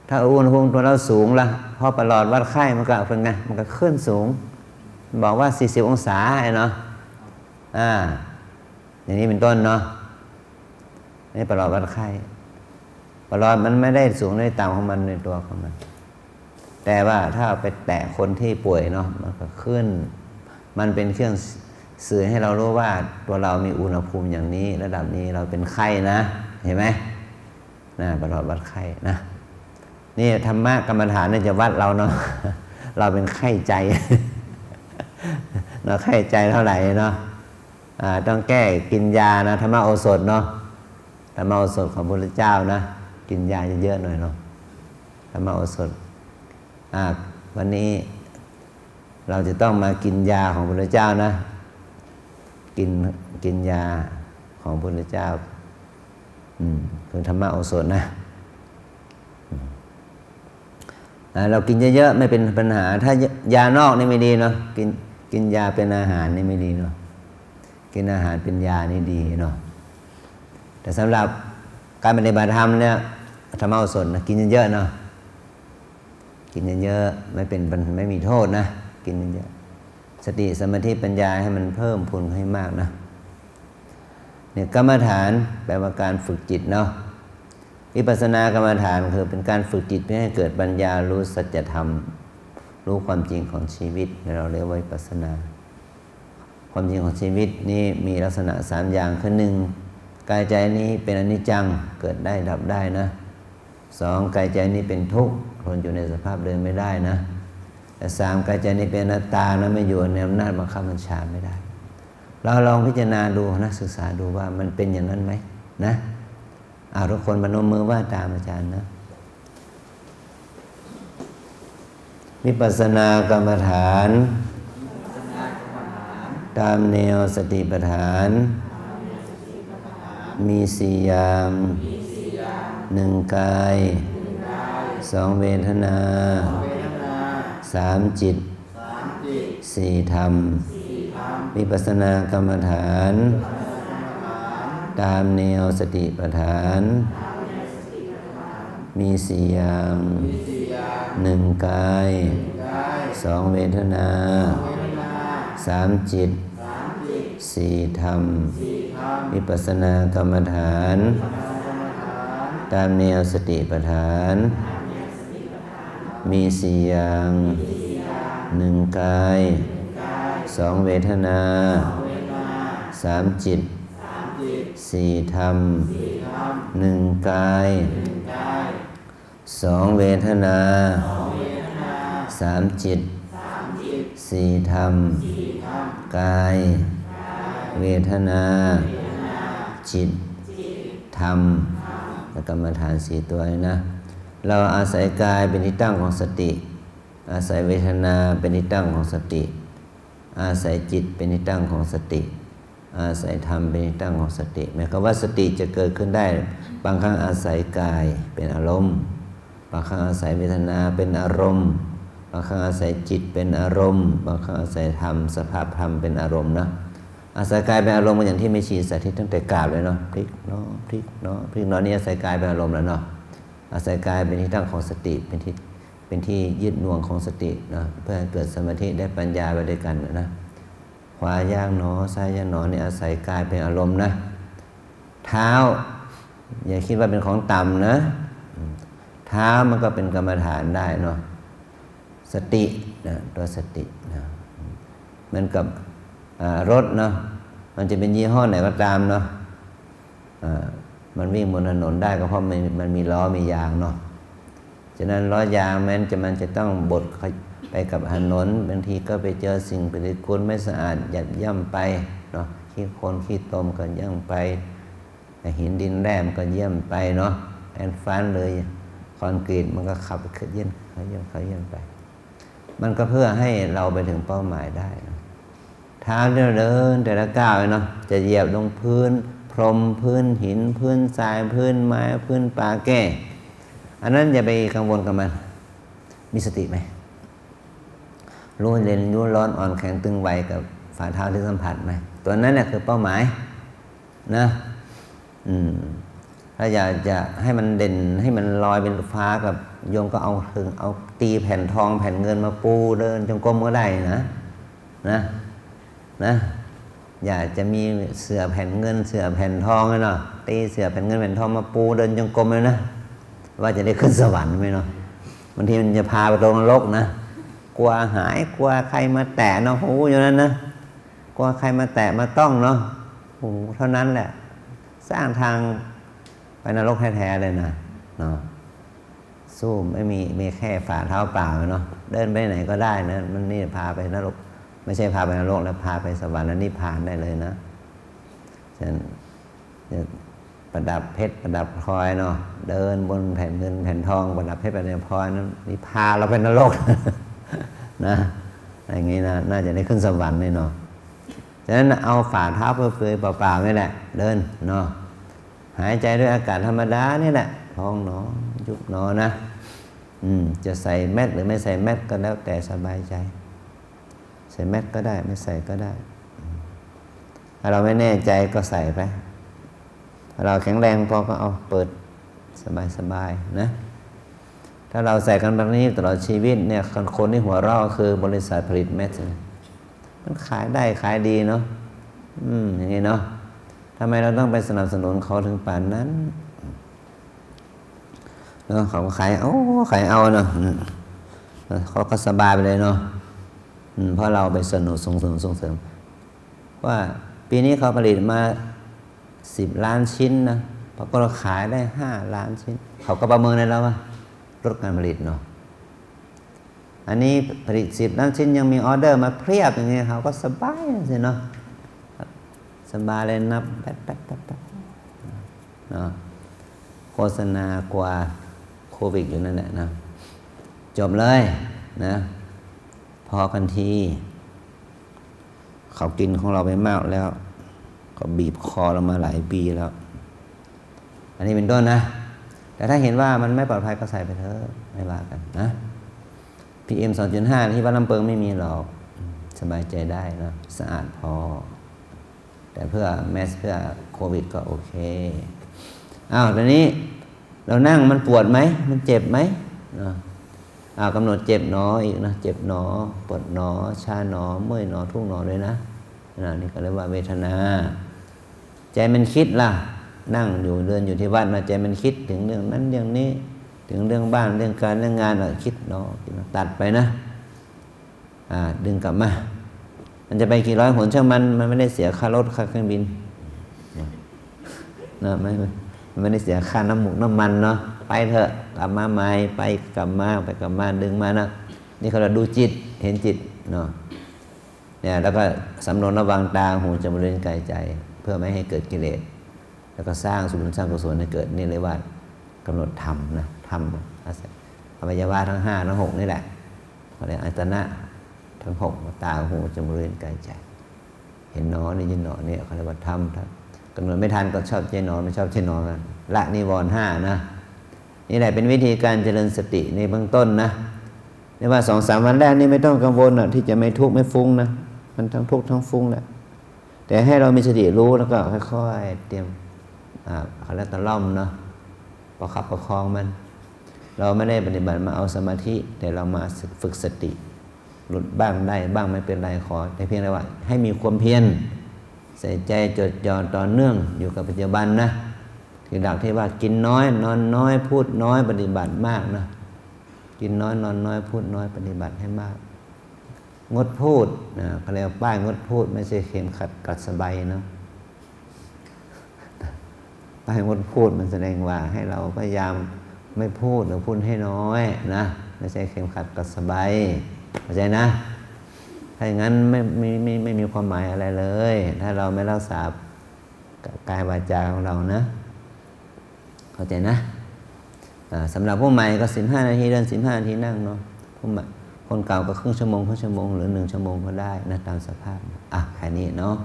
ถ้าอุณหภูมิตัวเราสูงละพอประหลอดวัดไข้มันก็เป็นไงมันก็ขึ้นสูงบอกว่า40องศาเนาะอย่างนี้เป็นต้นเนาะนี่ประหลอดวัดไข้ประหลอดมันไม่ได้สูงในต่ำของมันในตัวของมันแต่ว่าถ้าไปแตะคนที่ป่วยเนาะมันก็ขึ้นมันเป็นเครื่องสื่อให้เรารู้ว่าตัวเรามีอุณหภูมิอย่างนี้ระดับนี้เราเป็นไข้นะเห็นไหมประหลอดวัดไข้นะนี่ธรรมะกรรมฐานเนี่ยจะวัดเราเนาะเราเป็นไข้ใจเราไข้ใจเท่าไหร่เนาะต้องแก้กินยานะธรรมโอสถเนาะธรรมโอสถของพระพุทธเจ้านะกินยาเยอะๆหน่อยเนาะธรรมโอสถวันนี้เราจะต้องมากินยาของพระพุทธเจ้านะกินยาของพระพุทธเจ้าคือธรรมโอสถนะเรากินเยอะๆไม่เป็นปัญหาถ้ายานอกนี่ไม่ดีเนาะกินยาเป็นอาหารนี่ไม่ดีเนาะกินอาหารเป็นยานี่ดีเนาะแต่สำหรับการปฏิบัติธรรมเนี่ยธรรมโอสถนะกินเยอะๆเนาะกินเยอะๆไม่มีโทษนะกินเยอะสติสมาธิปัญญาให้มันเพิ่มพูนให้มากนะเนี่ยกรรมฐานแปลว่าการฝึกจิตเนาะวิปัสสนากรรมฐานคือเป็นการฝึกจิตเพื่อให้เกิดปัญญารู้สัจธรรมรู้ความจริงของชีวิตเราเรียกว่าวิปัสสนาความจริงของชีวิตนี้มีลักษณะ3อย่างคือ1กายใจนี้เป็นอนิจจังเกิดได้ดับได้นะ2กายใจนี้เป็นทุกข์ทนอยู่ในสภาพเดินไม่ได้นะแต่3กายใจนี้เป็นอนัตตานะไม่อยู่ในอำนาจบังคับบัญชาไม่ได้เราลองพิจารณาดูนะศึกษาดูว่ามันเป็นอย่างนั้นไหมนะทุกคนพนมมือไหว้ตามอาจารย์นะวิปัสสนากรรมฐานตามแนวสติปัฏฐานมี4อย่าง1กาย2เวทนา3จิต4ธรรมวิปัสสนากรรมฐานตามแนวสติปัฏฐานมี4อย่าง1กาย2เวทนา3จิต4ธรรมวิปัสสนากรรมฐานตามแนวสติปัฏฐานมี4อย่าง1กาย2เวทนา3จิต4ธรรม1กาย2เวทนา3จิต4ธรรมกายเวทนาจิตธรรมและกรรมฐาน4ตัวนะเราอาศัยกายเป็นที่ตั้งของสติอาศัยเวทนาเป็นที่ตั้งของสติอาศัยจิตเป็นที่ตั้งของสติอาศัยธรรมเป็นที่ตั้งของสติหมายความว่าสติจะเกิดขึ้นได้บางครั้งอาศัยกายเป็นอารมณ์บางครั้งอาศัยเวทนาเป็นอารมณ์บางครั้งอาศัยจิตเป็นอารมณ์บางครั้งอาศัยธรรมสภาพธรรมเป็นอารมณ์นะอาศัยกายเป็นอารมณ์อย่างที่ไม่ชีสาธิตตั้งแต่กราบเลยเนาะพลิกเนาะพลิกเนาะพลิกเนาะนี่อาศัยกายเป็นอารมณ์แล้วเนาะอาศัยกายเป็นที่ตั้งของสติเป็นที่ยึดหน่วงของสตินะเพื่อให้เกิดสมาธิได้ปัญญาไปด้วยกันนะขวาย่างหนอซ้ายย่างหนอนี่อาศัยกายเป็นอารมณ์นะเท้าอย่าคิดว่าเป็นของต่ำนะเท้ามันก็เป็นกรรมฐานได้เนาะสตินะตัวสตินะเหมือนกับรถเนาะมันจะเป็นยี่ห้อไหนก็ตามเนาะมันวิ่งบนถนนได้ก็เพราะมันมีล้อมียางเนาะฉะนั้นล้อยางมันจะต้องบด ไปกับถนนบางทีก็ไปเจอสิ่งปฏิกูลไม่สะอาดหยัดย่ำไปเนาะขี้โคลนขี้ตมก็ย่ำไปหินดินแร่ก็เยี่ยมไปเนาะแอนฟานเลยคอนกรีตมันก็ขับขึ้นเยี่ยนไปมันก็เพื่อให้เราไปถึงเป้าหมายได้นะเท้าเดินแต่ละก้าวเนาะจะเหยียบลงพื้นพรมพื้นหินพื้นทรายพื้นไม้พื้นปาแก้อันนั้นอย่าไปกังวลกับมันมีสติไหมรู้เย็นรู้ร้อนอ่อนแข็งตึงไหวกับฝ่าเท้าที่สัมผัสไหมตัวนั้นแหละคือเป้าหมายนะถ้าอยากจะให้มันเด่นให้มันลอยเป็นฟ้ากับโยมก็เอาตีแผ่นทองแผ่นเงินมาปูเดินจงกรมก็ได้นะอยากจะมีเสื่อแผ่นเงินเสื่อแผ่นทองเลยเนาะตีเสื่อแผ่นเงินแผ่นทองมาปูเดินจงกรมเลยนะว่าจะได้ขึ้นสวรรค์ไหมเนาะบางทีมันจะพาไปลงนรกนะกลัวหายกลัวใครมาแตะเนาะโอ้อย่างนั้นนะกลัวใครมาแตะมาต้องเนาะโอ้เท่านั้นแหละสร้างทางไปนรกแท้ๆเลยนะเนาะสู้ไม่มีแค่ฝ่าเท้าเปล่าเนาะเดินไปไหนก็ได้นะมันนี่พาไปนรกไม่ใช่พาไปนรกแล้วพาไปสวรรค์และนิพพานได้เลยนะฉะนั้นประดับเพชรประดับพลอยเนาะเดินบนแผ่นเงินแผ่นทองประดับเพชรประดับพลอยนั้นนี่พาเราไปนรก นะอย่างนี้นะน่าจะได้ขึ้นสวรรค์เลยเนาะฉะนั้นเอาฝ่าเท้าเปลือยเปล่าๆนี่แหละเดินเนาะหายใจด้วยอากาศธรรมดานี่แหละท้องหนอยุบหนอนะจะใส่แมสหรือไม่ใส่แมสก็แล้วแต่สบายใจใส่แมสก็ได้ไม่ใส่ก็ได้ถ้าเราไม่แน่ใจก็ใส่ไปถ้าเราแข็งแรงพอก็เอาเปิดสบายนะถ้าเราใส่กันแบบนี้ตลอดชีวิตเนี่ยคนที่หัวเราะคือบริษัทผลิตแมสมันขายได้ขายดีเนาะอย่างนี้เนาะทำไมเราต้องไปสนับสนุนเขาถึงป่านนั้นเนาะเขาขายเอาเนาะเขาก็สบายไปเลยเนาะเพราะเราไปสนับสนุนส่งเสริมว่าปีนี้เขาผลิตมา10 ล้านชิ้นนะพอเราขายได้5 ล้านชิ้นเขาก็ประเมินให้เราว่าลดการผลิตเนาะอันนี้ผลิต10 ล้านชิ้นยังมีออเดอร์มาเพียบอย่างเงี้ยเขาก็สบายสิเนาะสบายเลยนับแป๊ดเนาะโฆษณากว่าโควิดอยู่นั่นแหละนะจบเลยนะพอกันทีเขากินของเราไปมากแล้วก็บีบคอเรามาหลายปีแล้วอันนี้เป็นต้นนะแต่ถ้าเห็นว่ามันไม่ปลอดภัยก็ใส่ไปเถอะไม่ว่ากันนะ PM 2.5 ที่วัดลำเปิงไม่มีหรอกสบายใจได้นะสะอาดพอแต่เพื่อแมสเพื่อโควิดก็โอเคตอนนี้เรานั่งมันปวดไหมมันเจ็บไหมกำหนดเจ็บหนออีกนะเจ็บหนอปวดหนอชาหนอเมื่อยหนอทุกหนอเลยนะนี่ก็เรียกว่าเวทนาใจมันคิดล่ะนั่งอยู่เดินอยู่ที่วัดมาใจมันคิดถึงเรื่องนั้นเรื่องนี้ถึงเรื่องบ้านเรื่องการเรื่องงานคิดหนอตัดไปนะดึงกลับมามันจะไปกี่ร้อยหนช่างมันไม่ได้เสียค่ารถค่าเครื่องบินนะไม่ได้เสียค่าน้ำมันเนาะไปเถอะกลับมาใหม่ไปกลับมาดึงมานะนี่เขาเราดูจิตเห็นจิตเนาะเนี่ยแล้วก็สำรวมระวังตาหูจมูกลิ้นกายใจเพื่อไม่ให้เกิดกิเลสแล้วก็สร้างสุขสร้างกุศลให้เกิดนี่เลยว่ากำหนดธรรมนะธรรมอวัยวะทั้ง5ทั้ง6นี่แหละเขาเรียกอายตนะทั้ง6ตาหูจมูกลิ้นกายใจเห็นหนอนี่ยินหนอเนี่ยเขาเรียกว่าธรรมกำหนดไม่ทันก็ชอบใจหนอไม่ชอบใจหนอกันละนิวรณ์5นะนี่แหละเป็นวิธีการเจริญสติในเบื้องต้นนะไม่ว่า 2-3 วันแรกนี่ไม่ต้องกังวลที่จะไม่ทุกข์ไม่ฟุ้งนะมันทั้งทุกข์ทั้งฟุ้งแหละแต่ให้เรามีสติรู้แล้วก็ค่อยๆเตรียมเขาเรียกตะล่อมเนาะประคับประคองมันเราไม่ได้ปฏิบัติมาเอาสมาธิแต่เรามาฝึกสติหลุดบ้างได้บ้างไม่เป็นไรขอแต่เพียงแต่ว่าให้มีความเพียรใส่ใจจดจ่อต่อเนื่องอยู่กับปัจจุบันนะที่หลักที่ว่ากินน้อยนอนน้อยพูดน้อยปฏิบัติมากนะกินน้อยนอนน้อยพูดน้อยปฏิบัติให้มากงดพูดนะเขาเรียกป้ายงดพูดไม่ใช่เข็มขัดกัดสบายเนาะป้ายงดพูดมันแสดงว่าให้เราพยายามไม่พูดหรือพูดให้น้อยนะไม่ใช่เข็มขัดกัดสบาย เข้าใจนะถ้าอย่างนั้นไม่มีความหมายอะไรเลย ถ้าเราไม่รักษากายวาจาของเรานะเข้าใจนะสำหรับผู้ใหม่ก็15 นาทีเดิน15 นาทีนั่งเนาะผู้ใหม่คนเก่าก็ครึ่งชั่วโมงหรือ1 ชั่วโมงก็ได้นะตามสภาพแค่นี้เนาะ